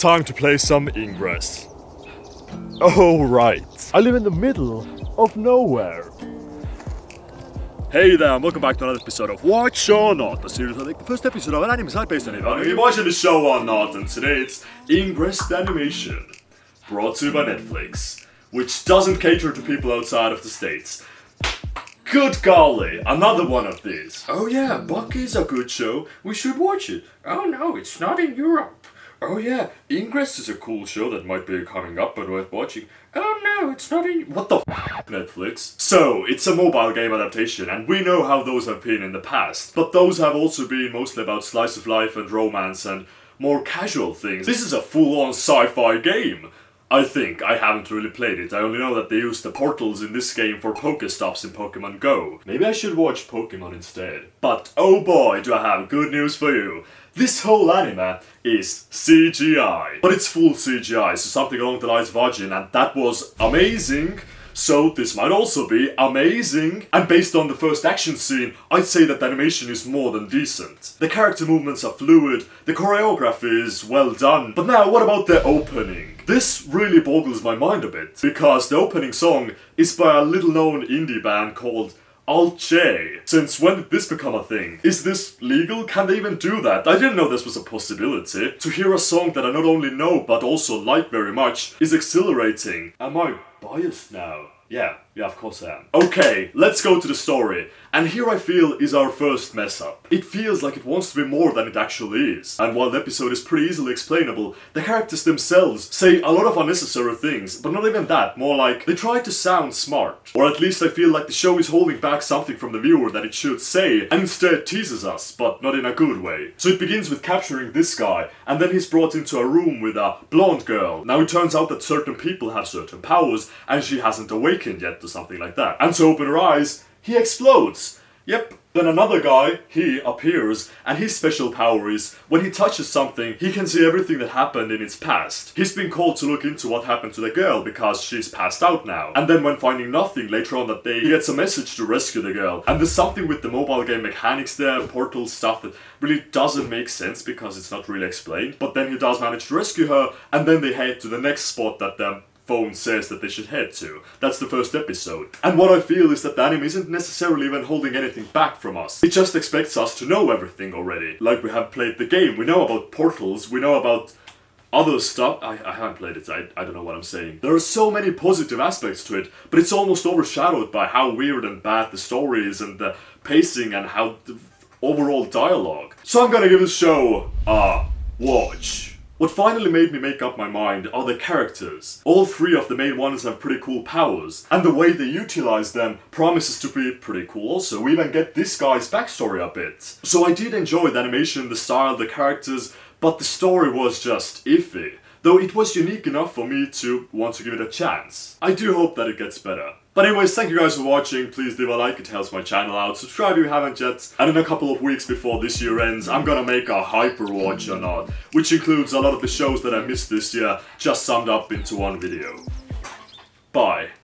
Time to play some Ingress. Oh right, I live in the middle of nowhere. Hey there, and welcome back to another episode of Watch or Not, a series where I think the first episode of an anime site based on it. Are you watching the show or not? And today it's Ingress the Animation, brought to you by Netflix, which doesn't cater to people outside of the States. Good golly, another one of these. Oh yeah, Bucky's a good show, we should watch it. Oh no, it's not in Europe. Oh yeah, Ingress is a cool show that might be coming up but worth watching. Oh no, it's not in... What the f***, Netflix? So, it's a mobile game adaptation, and we know how those have been in the past. But those have also been mostly about slice of life and romance and more casual things. This is a full-on sci-fi game. I think. I haven't really played it. I only know that they use the portals in this game for Pokestops in Pokemon Go. Maybe I should watch Pokemon instead. But oh boy, do I have good news for you. This whole anime is CGI. But it's full CGI, so something along the lines of Vagin, and that was amazing. So this might also be amazing. And based on the first action scene, I'd say that the animation is more than decent. The character movements are fluid, the choreography is well done. But now what about the opening? This really boggles my mind a bit, because the opening song is by a little known indie band called Alt-J. Since when did this become a thing? Is this legal? Can they even do that? I didn't know this was a possibility. To hear a song that I not only know but also like very much is exhilarating. Am I biased now? Yeah, of course I am. Okay, let's go to the story. And here I feel is our first mess up. It feels like it wants to be more than it actually is. And while the episode is pretty easily explainable, the characters themselves say a lot of unnecessary things, but not even that, more like they try to sound smart. Or at least I feel like the show is holding back something from the viewer that it should say, and instead teases us, but not in a good way. So it begins with capturing this guy, and then he's brought into a room with a blonde girl. Now it turns out that certain people have certain powers, and she hasn't awakened yet to something like that. And to open her eyes, he explodes. Yep. Then another guy, he appears, and his special power is, when he touches something, he can see everything that happened in its past. He's been called to look into what happened to the girl, because she's passed out now. And then when finding nothing later on that day, he gets a message to rescue the girl. And there's something with the mobile game mechanics there, portal stuff, that really doesn't make sense, because it's not really explained. But then he does manage to rescue her, and then they head to the next spot that phone says that they should head to. That's the first episode. And what I feel is that the anime isn't necessarily even holding anything back from us. It just expects us to know everything already. Like we have played the game, we know about portals, we know about other stuff. I haven't played it, I don't know what I'm saying. There are so many positive aspects to it, but it's almost overshadowed by how weird and bad the story is and the pacing and how the overall dialogue. So I'm gonna give this show a watch. What finally made me make up my mind are the characters. All three of the main ones have pretty cool powers, and the way they utilize them promises to be pretty cool also. We even get this guy's backstory a bit. So I did enjoy the animation, the style, the characters, but the story was just iffy. Though it was unique enough for me to want to give it a chance. I do hope that it gets better. But anyways, thank you guys for watching, please leave a like, it helps my channel out, subscribe if you haven't yet, and in a couple of weeks before this year ends, I'm gonna make a hyper watch or not, which includes a lot of the shows that I missed this year, just summed up into one video. Bye.